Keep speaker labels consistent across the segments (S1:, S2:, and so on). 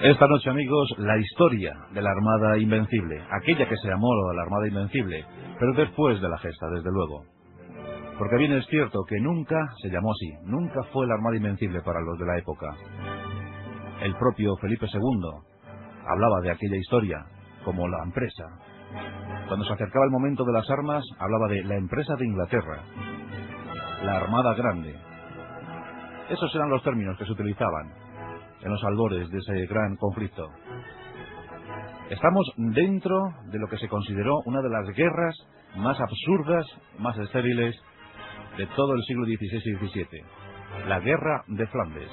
S1: Esta noche, amigos, la historia de la Armada Invencible, aquella que se llamó la Armada Invencible, pero después de la gesta, desde luego. Porque bien es cierto que nunca se llamó así, nunca fue la Armada Invencible para los de la época. El propio Felipe II hablaba de aquella historia como la empresa. Cuando se acercaba el momento de las armas, hablaba de la empresa de Inglaterra, la Armada Grande. Esos eran los términos que se utilizaban en los albores de ese gran conflicto. Estamos dentro de lo que se consideró una de las guerras más absurdas, más estériles de todo el siglo XVI y XVII, la Guerra de Flandes.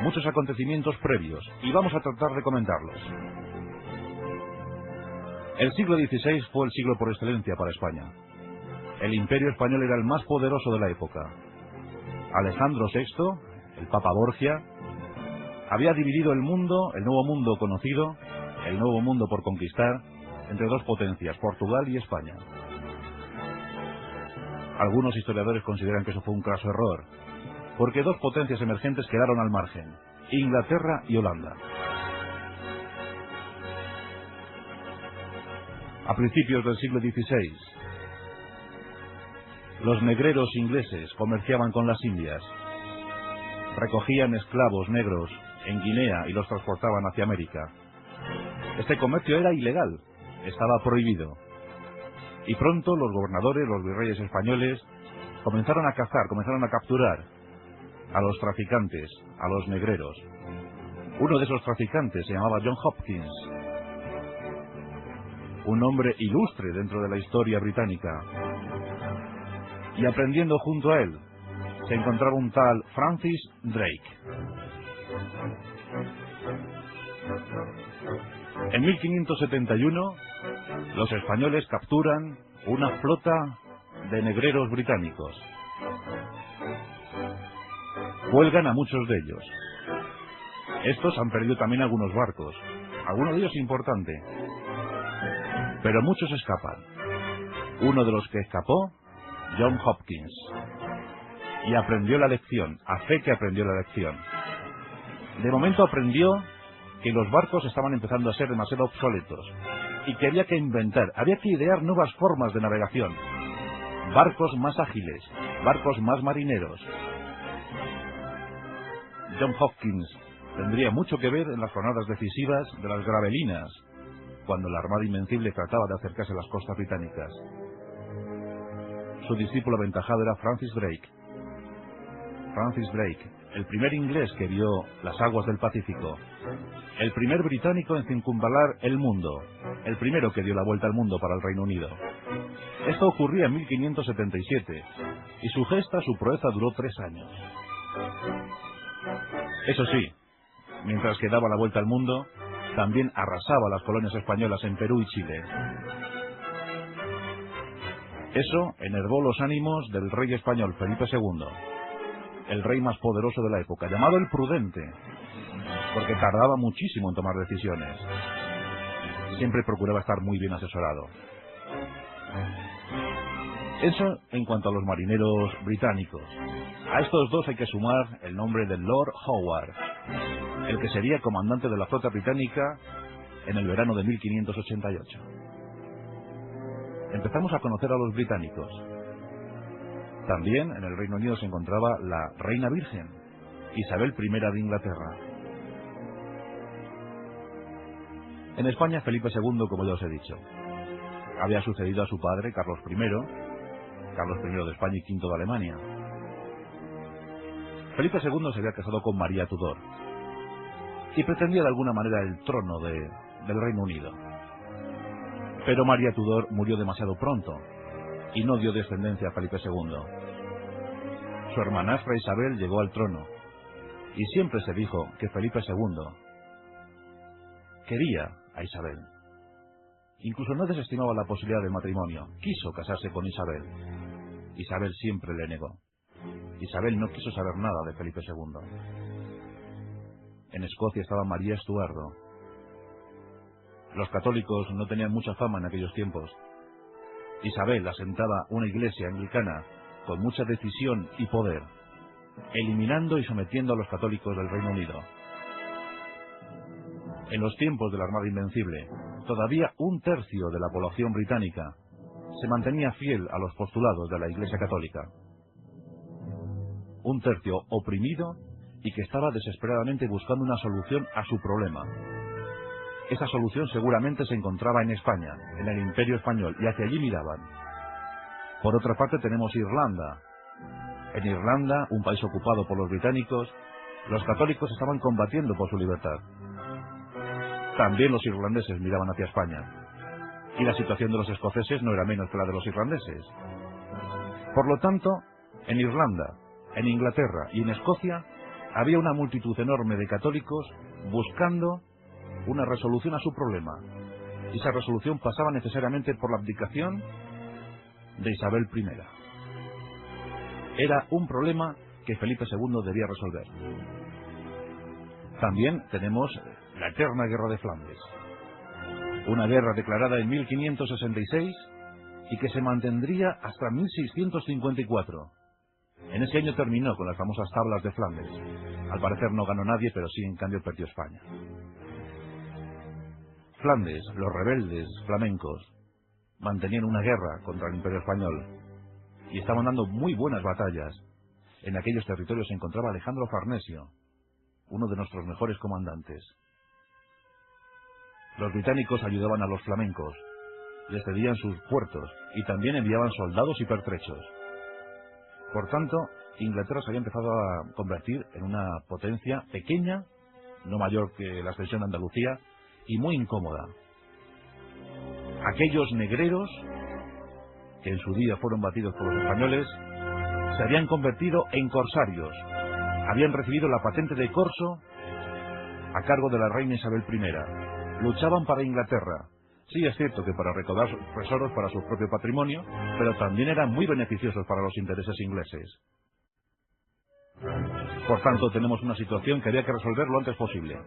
S1: Muchos acontecimientos previos, y vamos a tratar de comentarlos. El siglo XVI fue el siglo por excelencia para España. El Imperio español era el más poderoso de la época. Alejandro VI, el Papa Borgia, había dividido el mundo, el nuevo mundo conocido, el nuevo mundo por conquistar, entre dos potencias, Portugal y España. Algunos historiadores consideran que eso fue un craso error, porque dos potencias emergentes quedaron al margen, Inglaterra y Holanda. A principios del siglo XVI, los negreros ingleses comerciaban con las Indias, recogían esclavos negros en Guinea y los transportaban hacia América. Este comercio era ilegal, estaba prohibido. Y pronto los gobernadores, los virreyes españoles, comenzaron a cazar, comenzaron a capturar a los traficantes, a los negreros. Uno de esos traficantes se llamaba John Hopkins, un hombre ilustre dentro de la historia británica. Y aprendiendo junto a él se encontraba un tal Francis Drake. En 1571, los españoles capturan una flota de negreros británicos. Cuelgan a muchos de ellos. Estos han perdido también algunos barcos, alguno de ellos importante, pero muchos escapan. Uno de los que escapó, John Hopkins, y aprendió la lección, a fe que aprendió la lección. De momento aprendió que los barcos estaban empezando a ser demasiado obsoletos y que había que inventar, había que idear nuevas formas de navegación, barcos más ágiles, barcos más marineros. John Hopkins tendría mucho que ver en las jornadas decisivas de las Gravelinas, cuando la Armada Invencible trataba de acercarse a las costas británicas. Su discípulo aventajado era Francis Drake. Francis Drake, el primer inglés que vio las aguas del Pacífico, el primer británico en circunvalar el mundo, el primero que dio la vuelta al mundo para el Reino Unido. Esto ocurría en 1577, y su gesta, su proeza, duró 3 años. Eso sí, mientras que daba la vuelta al mundo, también arrasaba las colonias españolas en Perú y Chile. Eso enervó los ánimos del rey español Felipe II, el rey más poderoso de la época, llamado el Prudente, porque tardaba muchísimo en tomar decisiones. Siempre procuraba estar muy bien asesorado. Eso en cuanto a los marineros británicos. A estos dos hay que sumar el nombre de Lord Howard, el que sería comandante de la flota británica en el verano de 1588. Empezamos a conocer a los británicos. También en el Reino Unido se encontraba la Reina Virgen, Isabel I de Inglaterra. En España, Felipe II, como ya os he dicho, había sucedido a su padre, Carlos I de España y V de Alemania. Felipe II se había casado con María Tudor y pretendía de alguna manera el trono del Reino Unido. Pero María Tudor murió demasiado pronto y no dio descendencia a Felipe II. Su hermanastra Isabel llegó al trono, y siempre se dijo que Felipe II quería a Isabel. Incluso no desestimaba la posibilidad del matrimonio. Quiso casarse con Isabel. Isabel siempre le negó. Isabel no quiso saber nada de Felipe II. En Escocia estaba María Estuardo. Los católicos no tenían mucha fama en aquellos tiempos. Isabel asentaba una iglesia anglicana con mucha decisión y poder, eliminando y sometiendo a los católicos del Reino Unido. En los tiempos de la Armada Invencible, todavía un tercio de la población británica se mantenía fiel a los postulados de la Iglesia Católica. Un tercio oprimido y que estaba desesperadamente buscando una solución a su problema. Esa solución seguramente se encontraba en España, en el Imperio Español, y hacia allí miraban. Por otra parte tenemos Irlanda. En Irlanda, un país ocupado por los británicos, los católicos estaban combatiendo por su libertad. También los irlandeses miraban hacia España. Y la situación de los escoceses no era menos que la de los irlandeses. Por lo tanto, en Irlanda, en Inglaterra y en Escocia, había una multitud enorme de católicos buscando una resolución a su problema. Y esa resolución pasaba necesariamente por la abdicación de Isabel I. Era un problema que Felipe II debía resolver. También tenemos la eterna Guerra de Flandes. Una guerra declarada en 1566 y que se mantendría hasta 1654. En ese año terminó con las famosas tablas de Flandes. Al parecer no ganó nadie, pero sí en cambio perdió España. Flandes, los rebeldes flamencos, mantenían una guerra contra el Imperio Español y estaban dando muy buenas batallas. En aquellos territorios se encontraba Alejandro Farnesio, uno de nuestros mejores comandantes. Los británicos ayudaban a los flamencos, les cedían sus puertos y también enviaban soldados y pertrechos. Por tanto, Inglaterra se había empezado a convertir en una potencia pequeña, no mayor que la extensión de Andalucía, y muy incómoda. Aquellos negreros, que en su día fueron batidos por los españoles, se habían convertido en corsarios. Habían recibido la patente de corso a cargo de la reina Isabel I. Luchaban para Inglaterra. Sí, es cierto que para recaudar tesoros para su propio patrimonio, pero también eran muy beneficiosos para los intereses ingleses. Por tanto, tenemos una situación que había que resolver lo antes posible.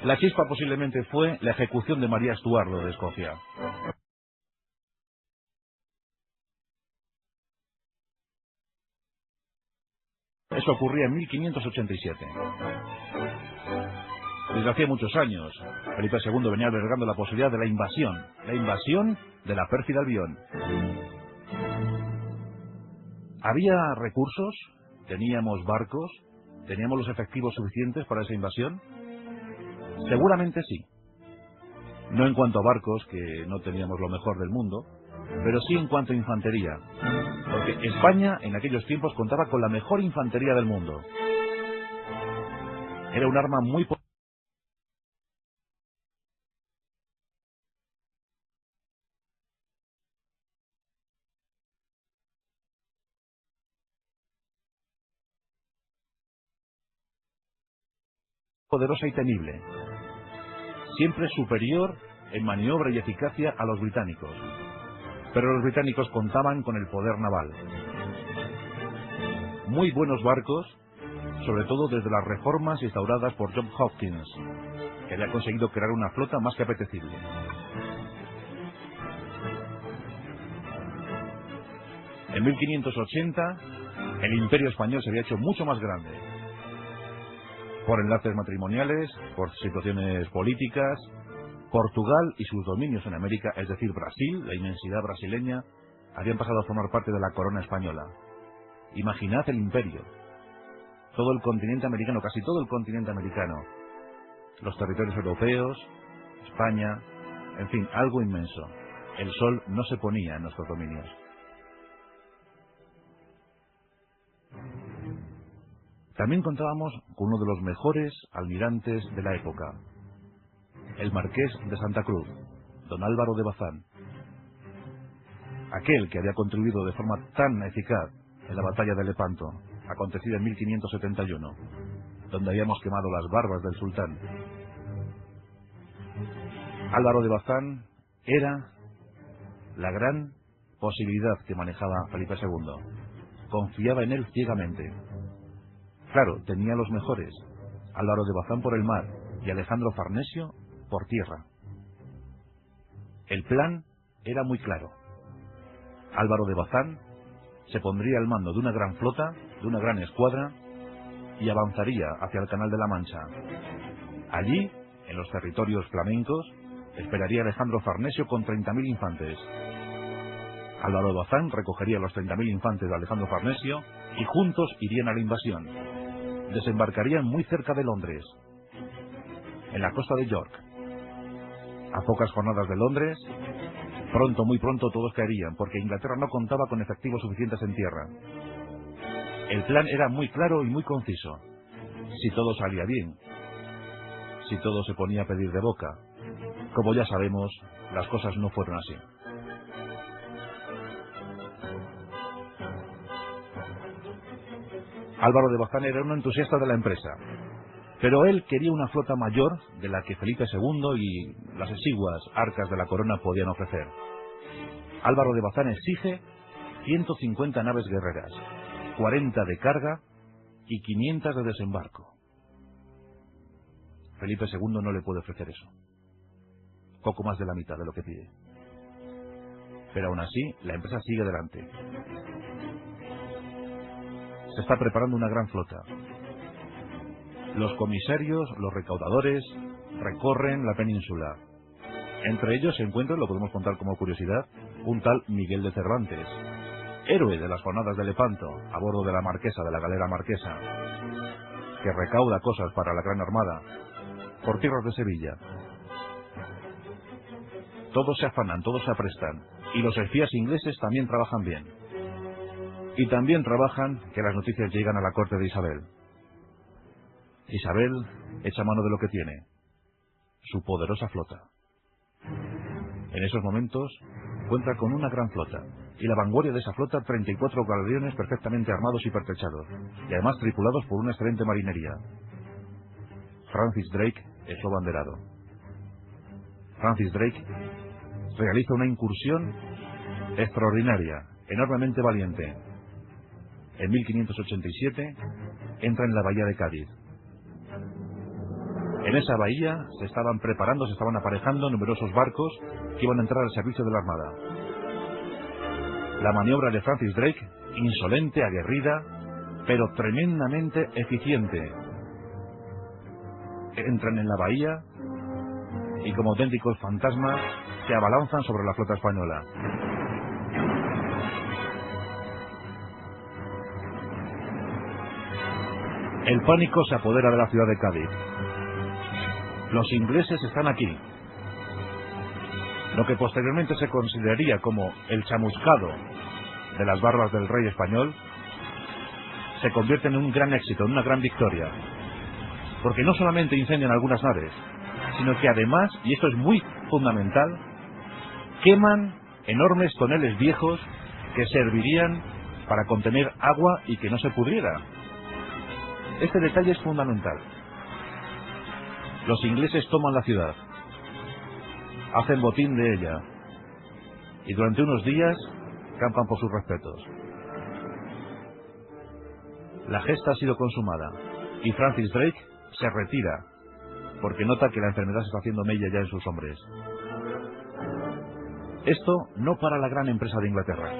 S1: La chispa posiblemente fue la ejecución de María Estuardo de Escocia. Eso ocurría en 1587. Desde hacía muchos años, Felipe II venía albergando la posibilidad de la invasión de la pérfida Albión. ¿Había recursos? ¿Teníamos barcos? ¿Teníamos los efectivos suficientes para esa invasión? Seguramente sí. No en cuanto a barcos, que no teníamos lo mejor del mundo, pero sí en cuanto a infantería. Porque España en aquellos tiempos contaba con la mejor infantería del mundo. Era un arma muy poderosa y temible. Siempre superior en maniobra y eficacia a los británicos. Pero los británicos contaban con el poder naval. Muy buenos barcos, sobre todo desde las reformas instauradas por John Hopkins, que había conseguido crear una flota más que apetecible. En 1580, el Imperio Español se había hecho mucho más grande. Por enlaces matrimoniales, por situaciones políticas. Portugal y sus dominios en América, es decir, Brasil, la inmensidad brasileña, habían pasado a formar parte de la corona española. Imaginad el imperio. Todo el continente americano, casi todo el continente americano. Los territorios europeos, España, en fin, algo inmenso. El sol no se ponía en nuestros dominios. También contábamos con uno de los mejores almirantes de la época, el Marqués de Santa Cruz, don Álvaro de Bazán. Aquel que había contribuido de forma tan eficaz en la batalla de Lepanto, acontecida en 1571, donde habíamos quemado las barbas del sultán. Álvaro de Bazán era la gran posibilidad que manejaba Felipe II. Confiaba en él ciegamente. Claro, tenía los mejores, Álvaro de Bazán por el mar y Alejandro Farnesio por tierra. El plan era muy claro. Álvaro de Bazán se pondría al mando de una gran flota, de una gran escuadra, y avanzaría hacia el Canal de la Mancha. Allí, en los territorios flamencos, esperaría Alejandro Farnesio con 30.000 infantes. Álvaro de Bazán recogería los 30.000 infantes de Alejandro Farnesio y juntos irían a la invasión. Desembarcarían muy cerca de Londres, en la costa de York. A pocas jornadas de Londres, muy pronto todos caerían, porque Inglaterra no contaba con efectivos suficientes en tierra. El plan era muy claro y muy conciso. Si todo salía bien, si todo se ponía a pedir de boca. Como ya sabemos, las cosas no fueron así. Álvaro de Bazán era un entusiasta de la empresa, pero él quería una flota mayor de la que Felipe II y las exiguas arcas de la corona podían ofrecer. Álvaro de Bazán exige 150 naves guerreras, 40 de carga y 500 de desembarco. Felipe II no le puede ofrecer eso. Poco más de la mitad de lo que pide. Pero aún así, la empresa sigue adelante. Se está preparando una gran flota. Los comisarios, los recaudadores, recorren la península. Entre ellos se encuentra, lo podemos contar como curiosidad, un tal Miguel de Cervantes, héroe de las jornadas de Lepanto, a bordo de la Marquesa, de la galera Marquesa, que recauda cosas para la Gran Armada, por tierras de Sevilla. Todos se afanan, todos se aprestan, y los espías ingleses también trabajan bien. Y también trabajan que las noticias llegan a la corte de Isabel. Isabel echa mano de lo que tiene, su poderosa flota. En esos momentos cuenta con una gran flota, y la vanguardia de esa flota 34 galeones perfectamente armados y pertrechados, y además tripulados por una excelente marinería. Francis Drake es su abanderado. Francis Drake realiza una incursión extraordinaria, enormemente valiente. En 1587 entra en la bahía de Cádiz. En esa bahía se estaban preparando, se estaban aparejando numerosos barcos que iban a entrar al servicio de la Armada. La maniobra de Francis Drake, insolente, aguerrida, pero tremendamente eficiente. Entran en la bahía y como auténticos fantasmas se abalanzan sobre la flota española. El pánico se apodera de la ciudad de Cádiz. Los ingleses están aquí. Lo que posteriormente se consideraría como el chamuscado de las barbas del rey español se convierte en un gran éxito, en una gran victoria. Porque no solamente incendian algunas naves, sino que además, y esto es muy fundamental, queman enormes toneles viejos que servirían para contener agua y que no se pudriera. Este detalle es fundamental. Los ingleses toman la ciudad, hacen botín de ella y durante unos días campan por sus respetos. La gesta ha sido consumada y Francis Drake se retira porque nota que la enfermedad se está haciendo mella ya en sus hombres. Esto no para la gran empresa de Inglaterra.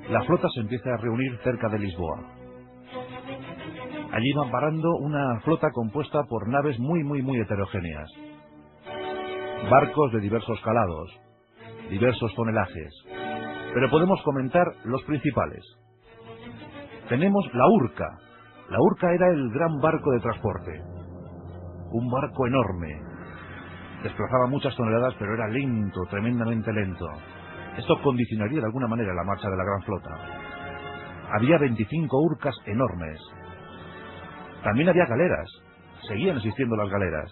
S1: La flota se empieza a reunir cerca de Lisboa. Allí van parando una flota compuesta por naves muy heterogéneas. Barcos de diversos calados, diversos tonelajes. Pero podemos comentar los principales. Tenemos la Urca. La Urca era el gran barco de transporte. Un barco enorme. Desplazaba muchas toneladas, pero era lento, tremendamente lento. Esto condicionaría de alguna manera la marcha de la gran flota. Había 25 urcas enormes. También había galeras. Seguían existiendo las galeras.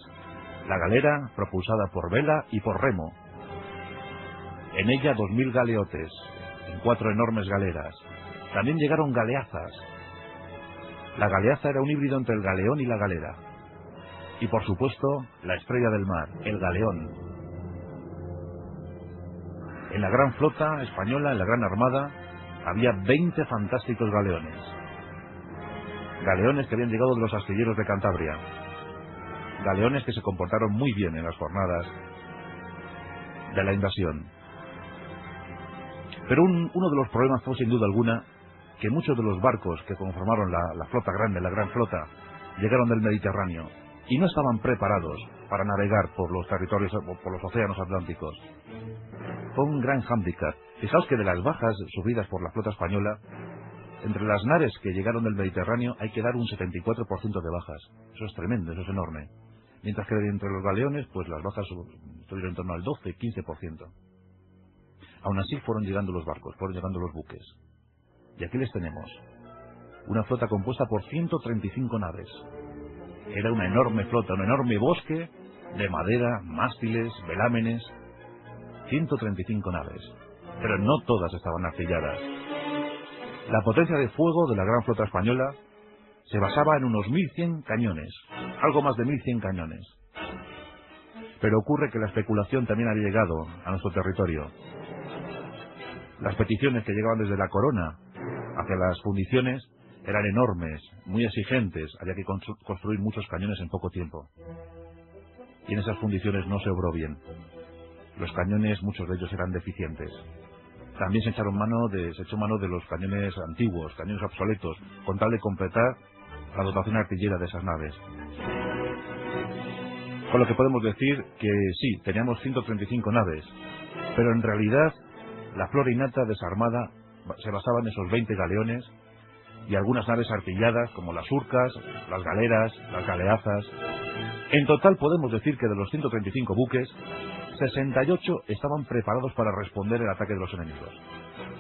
S1: La galera propulsada por vela y por remo. En ella 2000 galeotes, en 4 enormes galeras. También llegaron galeazas. La galeaza era un híbrido entre el galeón y la galera. Y por supuesto, la estrella del mar, el galeón. En la gran flota española, en la gran armada, había 20 fantásticos galeones. Galeones que habían llegado de los astilleros de Cantabria. Galeones que se comportaron muy bien en las jornadas de la invasión. Pero uno de los problemas fue sin duda alguna que muchos de los barcos que conformaron la flota grande, la gran flota, llegaron del Mediterráneo y no estaban preparados para navegar por los territorios, por los océanos atlánticos. Fue un gran hándicap. Fijaos que de las bajas sufridas por la flota española, entre las naves que llegaron del Mediterráneo hay que dar un 74% de bajas. Eso es tremendo, eso es enorme. Mientras que entre los galeones, pues las bajas estuvieron en torno al 12-15%. Aún así fueron llegando los barcos, fueron llegando los buques. Y aquí les tenemos. Una flota compuesta por 135 naves. Era una enorme flota, un enorme bosque de madera, mástiles, velámenes. 135 naves. Pero no todas estaban artilladas. La potencia de fuego de la gran flota española se basaba en unos 1100 cañones, algo más de 1100 cañones. Pero ocurre que la especulación también había llegado a nuestro territorio. Las peticiones que llegaban desde la corona hacia las fundiciones eran enormes, muy exigentes, había que construir muchos cañones en poco tiempo. Y en esas fundiciones no se obró bien. Los cañones, muchos de ellos eran deficientes. También se echó mano de los cañones antiguos, cañones obsoletos, con tal de completar la dotación artillera de esas naves. Con lo que podemos decir que sí, teníamos 135 naves, pero en realidad la flora innata desarmada se basaba en esos 20 galeones y algunas naves artilladas como las urcas, las galeras, las galeazas. En total podemos decir que de los 135 buques, 68 estaban preparados para responder el ataque de los enemigos.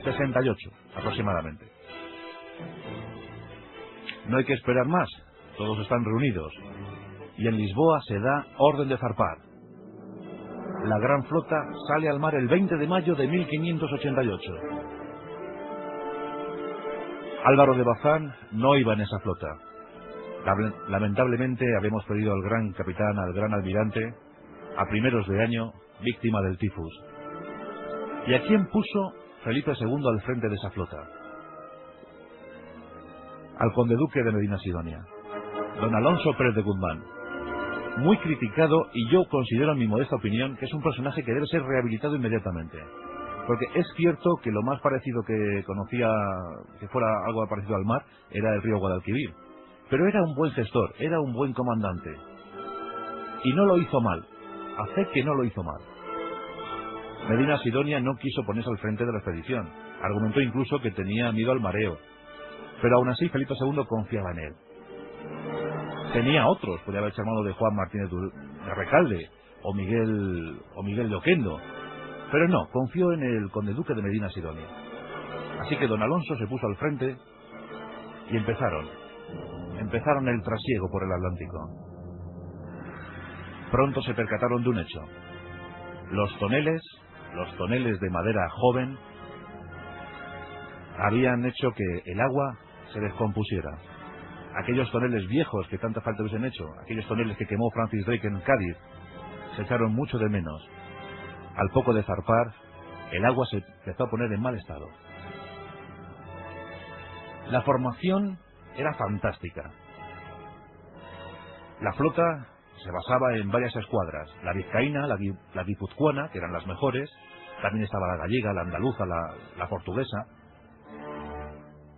S1: 68 aproximadamente. No hay que esperar más, todos están reunidos y en Lisboa se da orden de zarpar. La gran flota sale al mar el 20 de mayo de 1588. Álvaro de Bazán no iba en esa flota. Lamentablemente habíamos perdido al gran capitán, al gran almirante, a primeros de año, víctima del tifus. ¿Y a quién puso Felipe II al frente de esa flota? Al conde duque de Medina Sidonia, don Alonso Pérez de Guzmán. Muy criticado, y yo considero en mi modesta opinión que es un personaje que debe ser rehabilitado inmediatamente. Porque es cierto que lo más parecido que conocía, que fuera algo parecido al mar, era el río Guadalquivir. Pero era un buen gestor, era un buen comandante. Y no lo hizo mal. A fe que no lo hizo mal. Medina Sidonia no quiso ponerse al frente de la expedición. Argumentó incluso que tenía miedo al mareo. Pero aún así Felipe II confiaba en él. Tenía otros, podía haber llamado de Juan Martínez de Recalde o Miguel de Oquendo, pero no, confió en el conde duque de Medina Sidonia. Así que don Alonso se puso al frente y empezaron el trasiego por el Atlántico. Pronto se percataron de un hecho. Los toneles de madera joven habían hecho que el agua se descompusiera. Aquellos toneles viejos que tanta falta hubiesen hecho, aquellos toneles que quemó Francis Drake en Cádiz, se echaron mucho de menos. Al poco de zarpar, el agua se empezó a poner en mal estado. La formación era fantástica. La flota se basaba en varias escuadras, la vizcaína, la guipuzcoana, que eran las mejores, también estaba la gallega, la andaluza, la portuguesa.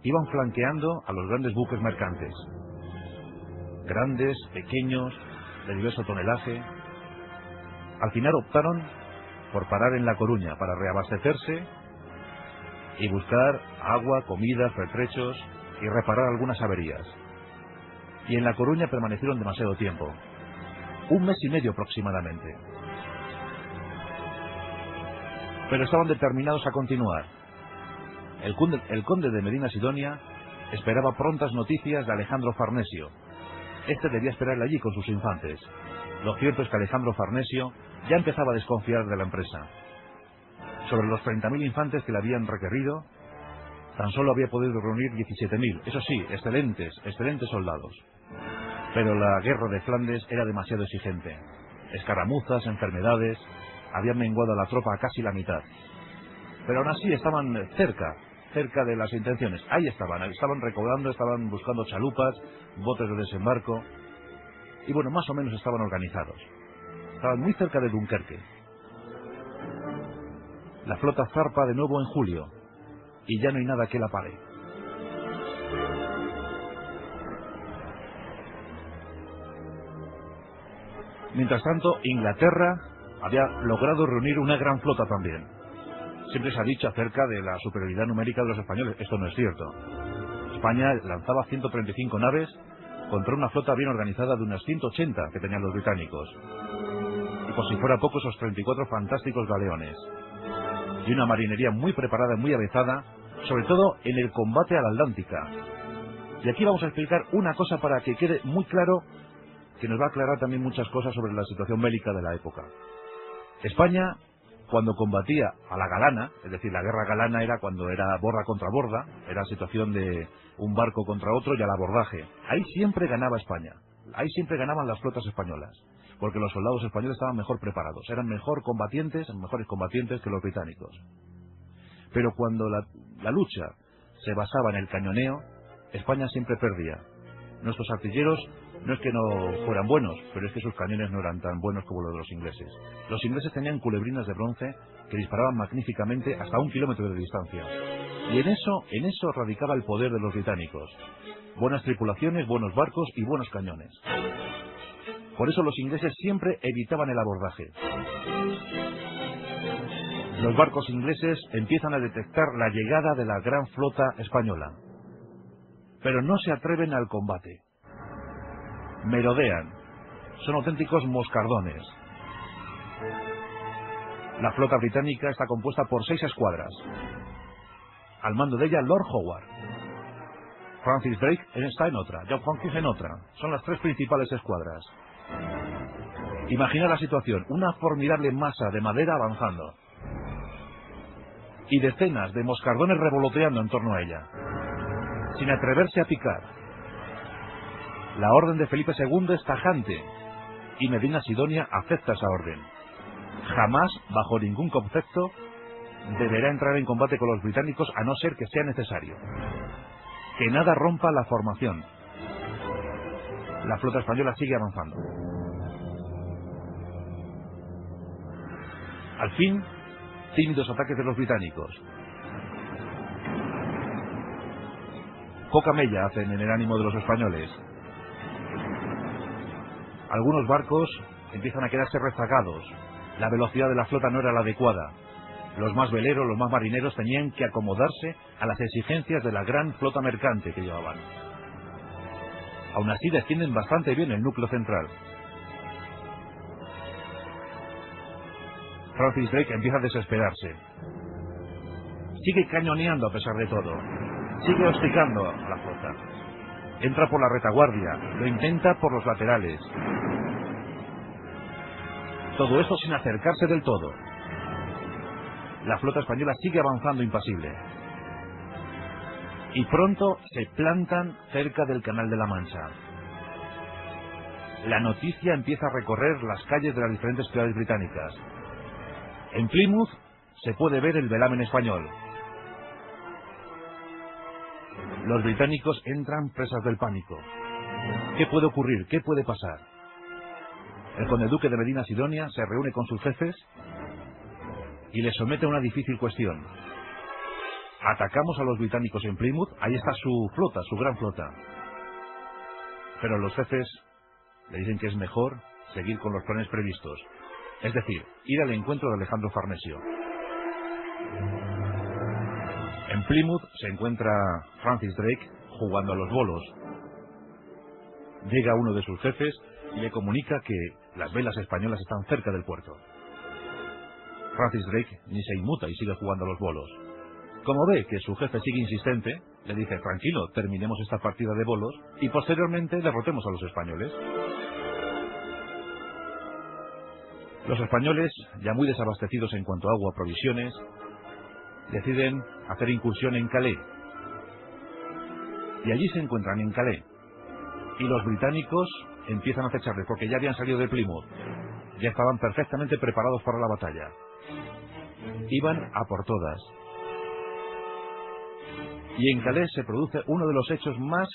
S1: Iban flanqueando a los grandes buques mercantes, grandes, pequeños, de diverso tonelaje. Al final optaron por parar en La Coruña para reabastecerse y buscar agua, comida, pertrechos y reparar algunas averías. Y en La Coruña permanecieron demasiado tiempo, 1 mes y medio aproximadamente. Pero estaban determinados a continuar. El conde de Medina Sidonia esperaba prontas noticias de Alejandro Farnesio. Este debía esperarle allí con sus infantes. Lo cierto es que Alejandro Farnesio ya empezaba a desconfiar de la empresa. Sobre los 30.000 infantes que le habían requerido, tan solo había podido reunir 17.000. Eso sí, excelentes soldados. Pero la guerra de Flandes era demasiado exigente. Escaramuzas, enfermedades, habían menguado a la tropa a casi la mitad. Pero aún así estaban cerca de las intenciones. Ahí estaban recaudando, estaban buscando chalupas, botes de desembarco. Y bueno, más o menos estaban organizados. Estaban muy cerca de Dunkerque. La flota zarpa de nuevo en julio, y ya no hay nada que la pare. Mientras tanto, Inglaterra había logrado reunir una gran flota también. Siempre se ha dicho acerca de la superioridad numérica de los españoles. Esto no es cierto. España lanzaba 135 naves contra una flota bien organizada de unas 180 que tenían los británicos. Y por si fuera poco, esos 34 fantásticos galeones. Y una marinería muy preparada y muy avezada, sobre todo en el combate a la Atlántica. Y aquí vamos a explicar una cosa para que quede muy claro, que nos va a aclarar también muchas cosas sobre la situación bélica de la época. España, cuando combatía a la galana, es decir, la guerra galana era cuando era borda contra borda, era situación de un barco contra otro y al abordaje. Ahí siempre ganaba España, ahí siempre ganaban las flotas españolas, porque los soldados españoles estaban mejor preparados, eran mejores combatientes que los británicos. Pero cuando la lucha se basaba en el cañoneo, España siempre perdía. Nuestros artilleros no es que no fueran buenos, pero es que sus cañones no eran tan buenos como los de los ingleses. Los ingleses tenían culebrinas de bronce que disparaban magníficamente hasta 1 kilómetro de distancia. Y en eso radicaba el poder de los británicos. Buenas tripulaciones, buenos barcos y buenos cañones. Por eso los ingleses siempre evitaban el abordaje. Los barcos ingleses empiezan a detectar la llegada de la gran flota española, pero no se atreven al combate. Merodean. Son auténticos moscardones. La flota británica está compuesta por 6 escuadras. Al mando de ella, Lord Howard. Francis Drake está en otra, John Hawkins en otra. Son las 3 principales escuadras. Imagina la situación, una formidable masa de madera avanzando y decenas de moscardones revoloteando en torno a ella, sin atreverse a picar. La orden de Felipe II es tajante y Medina Sidonia acepta esa orden. Jamás, bajo ningún concepto, deberá entrar en combate con los británicos a no ser que sea necesario. Que nada rompa la formación. La flota española sigue avanzando. Al fin, tímidos ataques de los británicos. Poca mella hacen en el ánimo de los españoles. Algunos barcos empiezan a quedarse rezagados. La velocidad de la flota no era la adecuada. Los más veleros, los más marineros tenían que acomodarse a las exigencias de la gran flota mercante que llevaban. Aún así defienden bastante bien el núcleo central. Francis Drake empieza a desesperarse. Sigue cañoneando a pesar de todo. Sigue hostigando a la flota. Entra por la retaguardia, lo intenta por los laterales. Todo eso sin acercarse del todo. La flota española sigue avanzando impasible. Y pronto se plantan cerca del Canal de la Mancha. La noticia empieza a recorrer las calles de las diferentes ciudades británicas. En Plymouth se puede ver el velamen español. Los británicos entran presas del pánico. ¿Qué puede ocurrir? ¿Qué puede pasar? El conde-duque de Medina Sidonia se reúne con sus jefes y les somete a una difícil cuestión. Atacamos a los británicos en Plymouth, ahí está su flota, su gran flota. Pero los jefes le dicen que es mejor seguir con los planes previstos. Es decir, ir al encuentro de Alejandro Farnesio. En Plymouth se encuentra Francis Drake jugando a los bolos. Llega uno de sus jefes y le comunica que las velas españolas están cerca del puerto. Francis Drake ni se inmuta y sigue jugando a los bolos. Como ve que su jefe sigue insistente, le dice: tranquilo, terminemos esta partida de bolos y posteriormente derrotemos a los españoles. Los españoles, ya muy desabastecidos en cuanto a agua, provisiones, deciden hacer incursión en Calais. Y allí se encuentran en Calais. Y los británicos empiezan a acecharles porque ya habían salido de Plymouth. Ya estaban perfectamente preparados para la batalla. Iban a por todas. Y en Calais se produce uno de los hechos más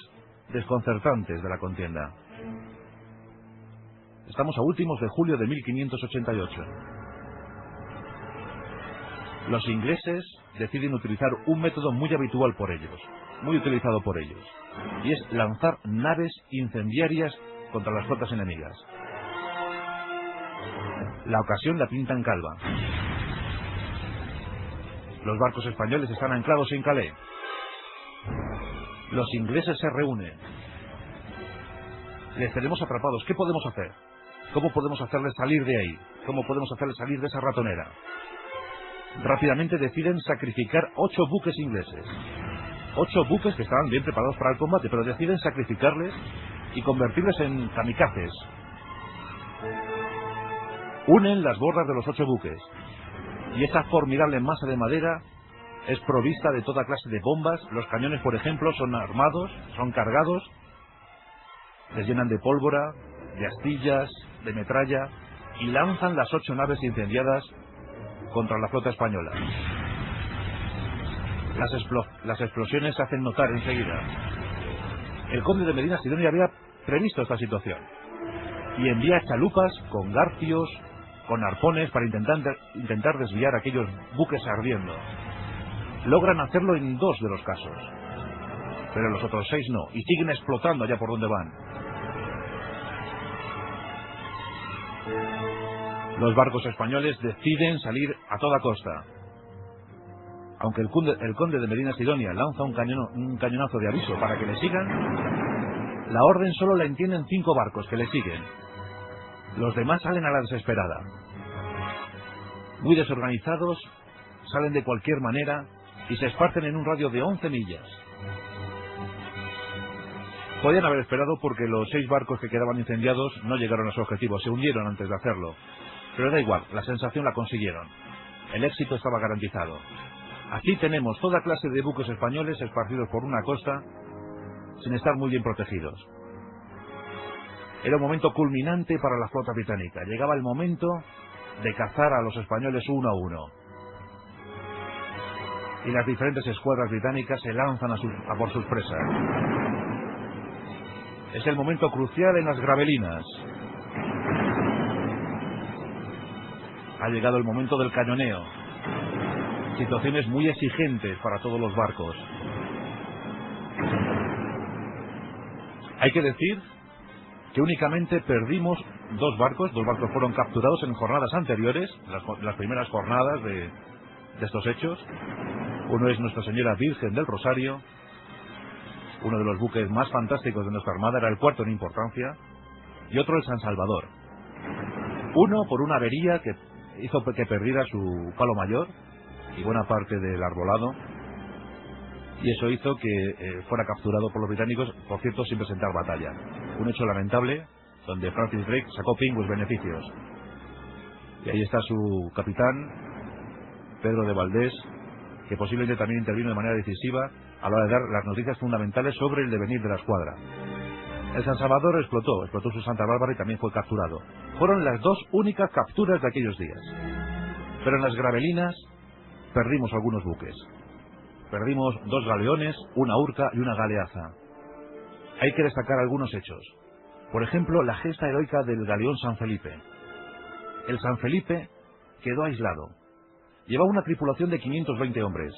S1: desconcertantes de la contienda. Estamos a últimos de julio de 1588. Los ingleses deciden utilizar un método muy habitual por ellos, muy utilizado por ellos, y es lanzar naves incendiarias contra las flotas enemigas. La ocasión la pintan calva. Los barcos españoles están anclados en Calais. Los ingleses se reúnen. Les tenemos atrapados. ¿Qué podemos hacer? ¿Cómo podemos hacerles salir de ahí? ¿Cómo podemos hacerles salir de esa ratonera? Rápidamente deciden sacrificar 8 buques ingleses. 8 buques que estaban bien preparados para el combate, pero deciden sacrificarles y convertirles en kamikazes. Unen las bordas de los 8 buques. Y esa formidable masa de madera es provista de toda clase de bombas. Los cañones, por ejemplo, son armados, son cargados, les llenan de pólvora, de astillas, de metralla, y lanzan las 8 naves incendiadas contra la flota española. Las explosiones se hacen notar enseguida. El conde de Medina Sidonia había previsto esta situación y envía chalupas con garfios, con arpones para intentar desviar aquellos buques ardiendo. Logran hacerlo en 2 de los casos, pero los otros 6 no, y siguen explotando allá por donde van. Los barcos españoles deciden salir a toda costa. Aunque el conde de Medina Sidonia lanza un cañonazo de aviso para que le sigan, la orden solo la entienden 5 barcos que le siguen. Los demás salen a la desesperada. Muy desorganizados, salen de cualquier manera y se esparcen en un radio de 11 millas. Podían haber esperado porque los 6 barcos que quedaban incendiados no llegaron a su objetivo, se hundieron antes de hacerlo. Pero da igual, la sensación la consiguieron. El éxito estaba garantizado. Aquí tenemos toda clase de buques españoles esparcidos por una costa sin estar muy bien protegidos. Era un momento culminante para la flota británica. Llegaba el momento de cazar a los españoles uno a uno. Y las diferentes escuadras británicas se lanzan a por sus presas. Es el momento crucial en las Gravelinas. Ha llegado el momento del cañoneo. Situaciones muy exigentes para todos los barcos. Hay que decir que únicamente perdimos 2 barcos. 2 barcos fueron capturados en jornadas anteriores, las primeras jornadas de estos hechos. Uno es Nuestra Señora Virgen del Rosario, uno de los buques más fantásticos de nuestra armada, era el 4º en importancia, y otro el San Salvador. Uno por una avería que hizo que perdiera su palo mayor y buena parte del arbolado, y eso hizo que fuera capturado por los británicos, por cierto, sin presentar batalla. Un hecho lamentable, donde Francis Drake sacó pingües beneficios. Y ahí está su capitán, Pedro de Valdés, que posiblemente también intervino de manera decisiva a la hora de dar las noticias fundamentales sobre el devenir de la escuadra. El San Salvador explotó su Santa Bárbara y también fue capturado. Fueron las 2 únicas capturas de aquellos días. Pero en las Gravelinas perdimos algunos buques. Perdimos 2 galeones, una urca y una galeaza. Hay que destacar algunos hechos. Por ejemplo, la gesta heroica del galeón San Felipe. El San Felipe quedó aislado. Llevaba una tripulación de 520 hombres.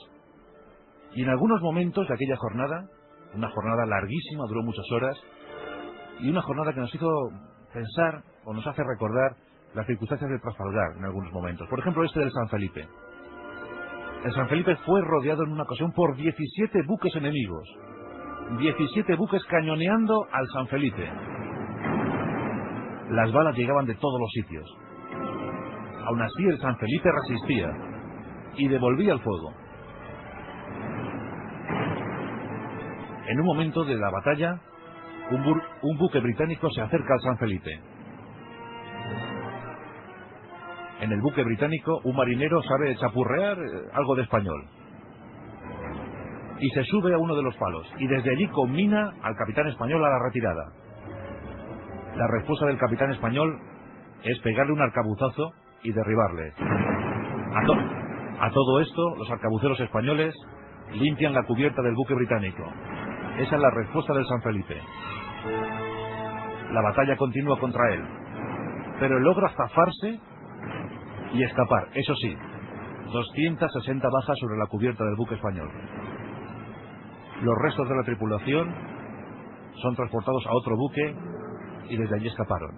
S1: Y en algunos momentos de aquella jornada, una jornada larguísima, duró muchas horas, y una jornada que nos hizo pensar o nos hace recordar las circunstancias de Trafalgar en algunos momentos. Por ejemplo, este del San Felipe. El San Felipe fue rodeado en una ocasión por 17 buques enemigos. 17 buques cañoneando al San Felipe. Las balas llegaban de todos los sitios. Aún así el San Felipe resistía y devolvía el fuego. En un momento de la batalla, un buque británico se acerca al San Felipe. En el buque británico, un marinero sabe chapurrear algo de español. Y se sube a uno de los palos, y desde allí conmina al capitán español a la retirada. La respuesta del capitán español es pegarle un arcabuzazo y derribarle. A todo esto, los arcabuceros españoles limpian la cubierta del buque británico. Esa es la respuesta del San Felipe. La batalla continúa contra él, pero logra zafarse y escapar. Eso sí, 260 bajas sobre la cubierta del buque español. Los restos de la tripulación son transportados a otro buque y desde allí escaparon.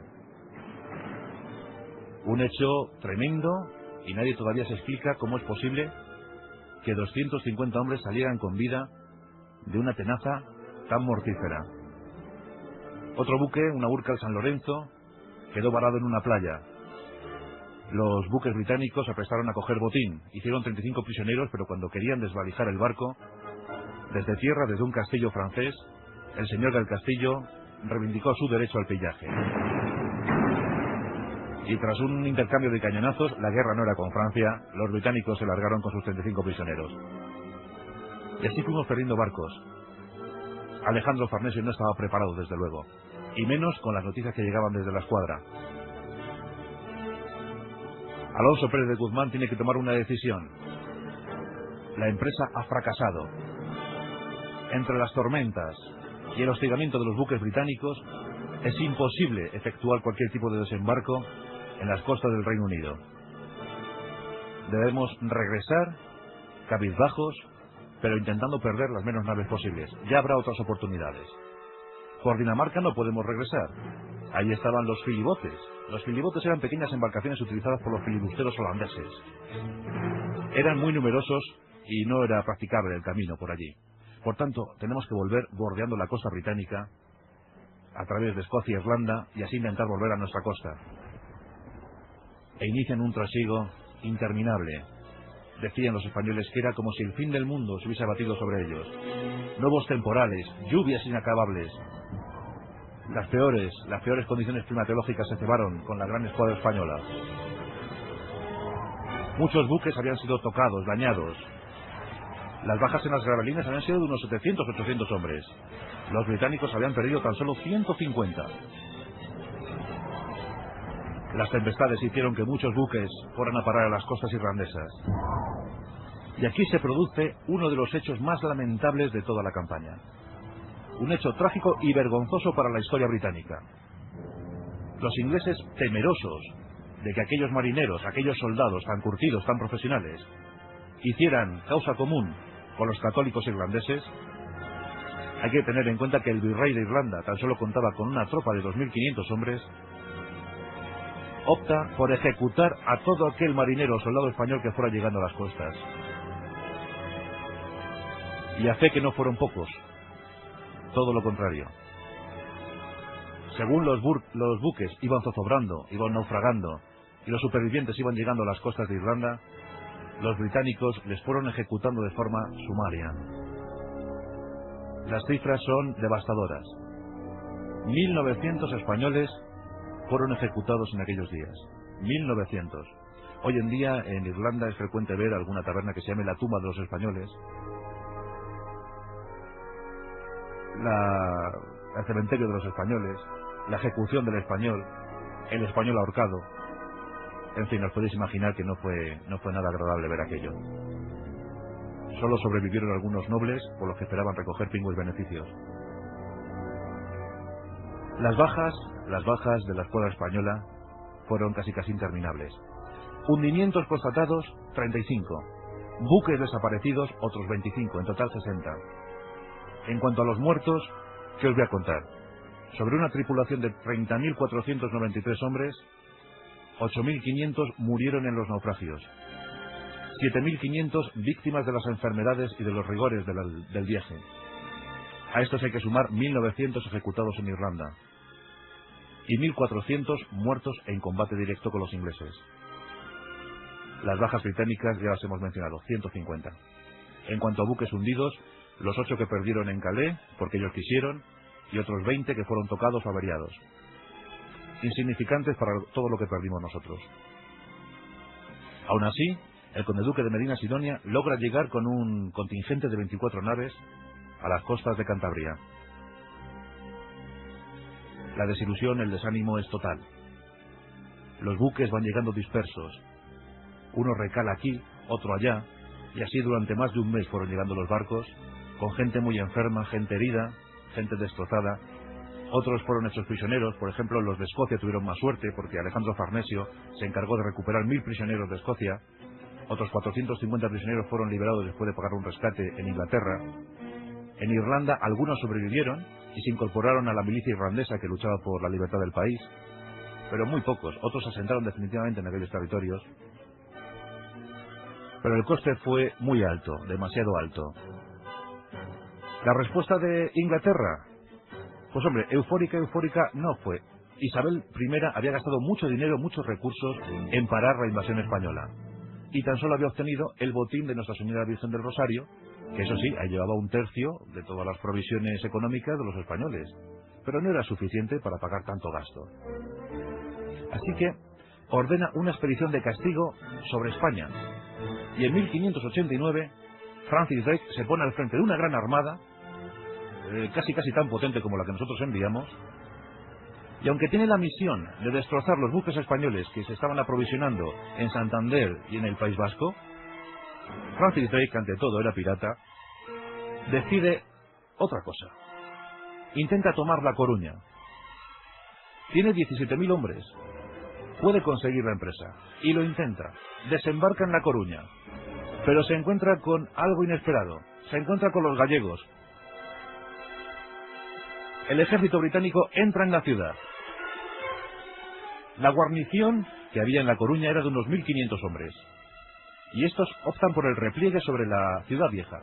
S1: Un hecho tremendo, y nadie todavía se explica cómo es posible que 250 hombres salieran con vida de una tenaza tan mortífera. Otro buque, una Urca San Lorenzo, quedó varado en una playa. Los buques británicos se aprestaron a coger botín. Hicieron 35 prisioneros, pero cuando querían desvalijar el barco, desde tierra, desde un castillo francés, el señor del castillo reivindicó su derecho al pillaje. Y tras un intercambio de cañonazos, la guerra no era con Francia, los británicos se largaron con sus 35 prisioneros. Y así fuimos perdiendo barcos. Alejandro Farnesio no estaba preparado, desde luego, y menos con las noticias que llegaban desde la escuadra. Alonso Pérez de Guzmán tiene que tomar una decisión. La empresa ha fracasado. Entre las tormentas y el hostigamiento de los buques británicos, es imposible efectuar cualquier tipo de desembarco en las costas del Reino Unido. Debemos regresar, cabizbajos, pero intentando perder las menos naves posibles. Ya habrá otras oportunidades. Por Dinamarca no podemos regresar. Ahí estaban los filibotes. Los filibotes eran pequeñas embarcaciones utilizadas por los filibusteros holandeses. Eran muy numerosos y no era practicable el camino por allí. Por tanto, tenemos que volver bordeando la costa británica a través de Escocia e Irlanda y así intentar volver a nuestra costa. E inician un trasiego interminable. Decían los españoles que era como si el fin del mundo se hubiese abatido sobre ellos. Nuevos temporales, lluvias inacabables. Las peores condiciones climatológicas se cebaron con la gran escuadra española. Muchos buques habían sido tocados, dañados. Las bajas en las gravelinas habían sido de unos 700-800 hombres. Los británicos habían perdido tan solo 150. Las tempestades hicieron que muchos buques fueran a parar a las costas irlandesas. Y aquí se produce uno de los hechos más lamentables de toda la campaña. Un hecho trágico y vergonzoso para la historia británica. Los ingleses, temerosos de que aquellos marineros, aquellos soldados tan curtidos, tan profesionales, hicieran causa común con los católicos irlandeses. Hay que tener en cuenta que el virrey de Irlanda tan solo contaba con una tropa de 2.500 hombres. Opta por ejecutar a todo aquel marinero o soldado español que fuera llegando a las costas. Y a fe que no fueron pocos. Todo lo contrario. Según los buques iban zozobrando, iban naufragando, y los supervivientes iban llegando a las costas de Irlanda, los británicos les fueron ejecutando de forma sumaria. Las cifras son devastadoras. 1.900 españoles fueron ejecutados en aquellos días. 1.900. Hoy en día en Irlanda es frecuente ver alguna taberna que se llame la tumba de los españoles. El cementerio de los españoles, la ejecución del español, el español ahorcado. En fin, os podéis imaginar que no fue nada agradable ver aquello. Solo sobrevivieron algunos nobles por los que esperaban recoger pingües beneficios. Las bajas de la escuadra española fueron casi interminables. Hundimientos constatados, 35. Buques desaparecidos, otros 25, en total 60. En cuanto a los muertos, ¿qué os voy a contar? Sobre una tripulación de 30.493 hombres, 8.500 murieron en los naufragios. 7.500 víctimas de las enfermedades y de los rigores del viaje. A estos hay que sumar 1.900 ejecutados en Irlanda. Y 1.400 muertos en combate directo con los ingleses. Las bajas británicas ya las hemos mencionado, 150. En cuanto a buques hundidos, los 8 que perdieron en Calais, porque ellos quisieron, y otros 20 que fueron tocados o averiados. Insignificantes para todo lo que perdimos nosotros. Aún así, el conde-duque de Medina Sidonia logra llegar con un contingente de 24 naves a las costas de Cantabria. La desilusión, el desánimo es total. Los buques van llegando dispersos. Uno recala aquí, otro allá, y así durante más de un mes fueron llegando los barcos, con gente muy enferma, gente herida, gente destrozada. Otros fueron hechos prisioneros. Por ejemplo, los de Escocia tuvieron más suerte porque Alejandro Farnesio se encargó de recuperar 1.000 prisioneros de Escocia. Otros 450 prisioneros fueron liberados después de pagar un rescate en Inglaterra. En Irlanda algunos sobrevivieron y se incorporaron a la milicia irlandesa que luchaba por la libertad del país. pero muy pocos. Otros se asentaron definitivamente en aquellos territorios. Pero el coste fue muy alto, demasiado alto. La respuesta de Inglaterra, pues hombre, eufórica no fue. Isabel I había gastado mucho dinero, muchos recursos en parar la invasión española. Y tan solo había obtenido el botín de Nuestra Señora Virgen del Rosario, que eso sí, ahí llevaba un tercio de todas las provisiones económicas de los españoles. Pero no era suficiente para pagar tanto gasto. Así que ordena una expedición de castigo sobre España. Y en 1589, Francis Drake se pone al frente de una gran armada, casi tan potente como la que nosotros enviamos, y aunque tiene la misión de destrozar los buques españoles que se estaban aprovisionando en Santander y en el País Vasco, Francis Drake, ante todo era pirata, decide otra cosa. Intenta tomar La Coruña. Tiene 17.000 hombres. Puede conseguir la empresa. Y lo intenta. Desembarca en La Coruña. Pero se encuentra con algo inesperado. Se encuentra con los gallegos. El ejército británico entra en la ciudad. La guarnición que había en La Coruña era de unos 1.500 hombres. Y estos optan por el repliegue sobre la ciudad vieja,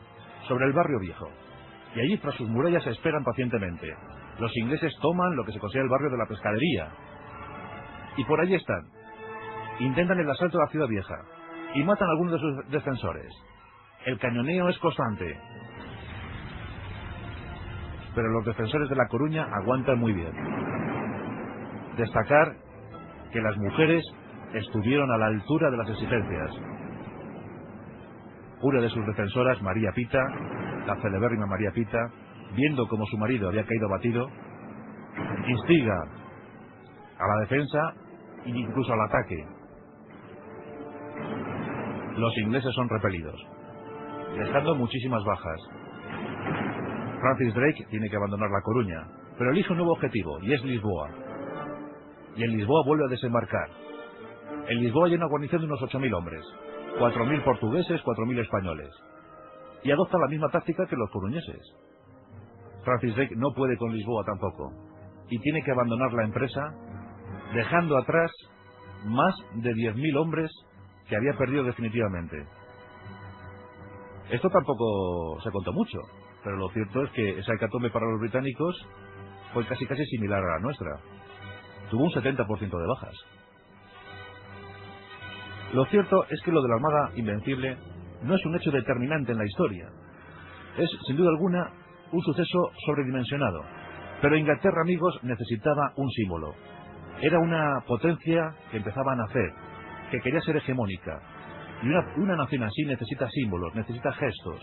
S1: sobre el barrio viejo. Y allí tras sus murallas esperan pacientemente. Los ingleses toman lo que se considera el barrio de la pescadería. Y por allí están. Intentan el asalto a la ciudad vieja. Y matan a algunos de sus defensores. El cañoneo es constante. Pero los defensores de La Coruña aguantan muy bien. Destacar que las mujeres estuvieron a la altura de las exigencias. Una de sus defensoras, María Pita, la celebérrima María Pita, viendo como su marido había caído abatido, instiga a la defensa e incluso al ataque. Los ingleses son repelidos, dejando muchísimas bajas. Francis Drake tiene que abandonar La Coruña, pero elige un nuevo objetivo, y es Lisboa. Y en Lisboa vuelve a desembarcar. En Lisboa hay una guarnición de unos 8.000 hombres, 4.000 portugueses, 4.000 españoles. Y adopta la misma táctica que los coruñeses. Francis Drake no puede con Lisboa tampoco, y tiene que abandonar la empresa, dejando atrás más de 10.000 hombres que había perdido definitivamente. Esto tampoco se contó mucho, pero lo cierto es que esa hecatombe para los británicos fue casi similar a la nuestra. Tuvo un 70% de bajas. Lo cierto es que lo de la Armada Invencible no es un hecho determinante en la historia. Es, sin duda alguna, un suceso sobredimensionado. Pero Inglaterra, amigos, necesitaba un símbolo. Era una potencia que empezaba a nacer, que quería ser hegemónica. Y una nación así necesita símbolos, necesita gestos.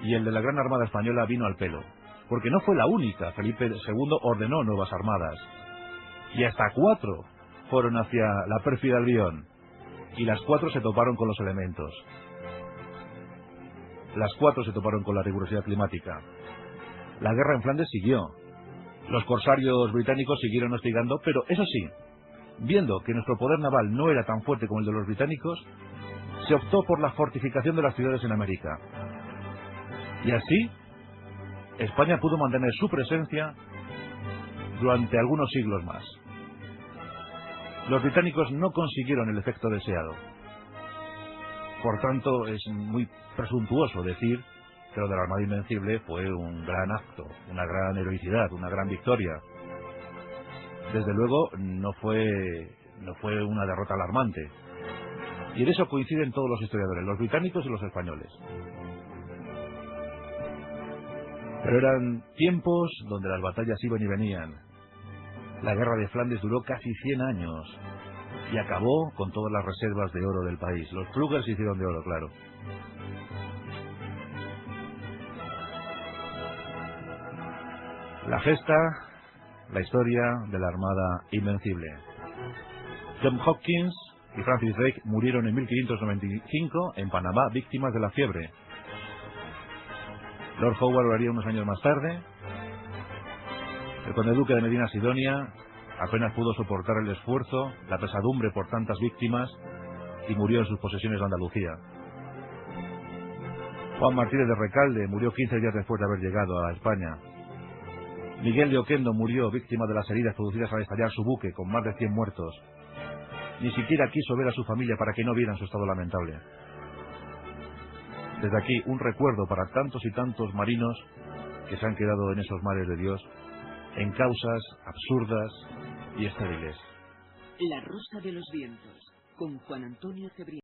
S1: Y el de la Gran Armada Española vino al pelo. Porque no fue la única. Felipe II ordenó nuevas armadas. Y hasta 4 fueron hacia la pérfida Albión. Y las 4 se toparon con los elementos. Las 4 se toparon con la rigurosidad climática. La guerra en Flandes siguió. Los corsarios británicos siguieron hostigando, pero eso sí, viendo que nuestro poder naval no era tan fuerte como el de los británicos, se optó por la fortificación de las ciudades en América. Y así, España pudo mantener su presencia durante algunos siglos más. Los británicos no consiguieron el efecto deseado. Por tanto, es muy presuntuoso decir que lo de la Armada Invencible fue un gran acto, una gran heroicidad, una gran victoria. Desde luego, no fue una derrota alarmante. Y en eso coinciden todos los historiadores, los británicos y los españoles. Pero eran tiempos donde las batallas iban y venían. La guerra de Flandes duró casi 100 años y acabó con todas las reservas de oro del país. Los Krugers se hicieron de oro, claro. La gesta, la historia de la Armada Invencible. John Hopkins y Francis Drake murieron en 1595 en Panamá, víctimas de la fiebre. Lord Howard lo haría unos años más tarde. El conde duque de Medina Sidonia apenas pudo soportar el esfuerzo, la pesadumbre por tantas víctimas y murió en sus posesiones de Andalucía. Juan Martínez de Recalde murió 15 días después de haber llegado a España. Miguel de Oquendo murió víctima de las heridas producidas al estallar su buque, con más de 100 muertos. Ni siquiera quiso ver a su familia para que no vieran su estado lamentable. Desde aquí, un recuerdo para tantos y tantos marinos que se han quedado en esos mares de Dios, en causas absurdas y estériles.
S2: La Rosa de los Vientos, con Juan Antonio Cebrián.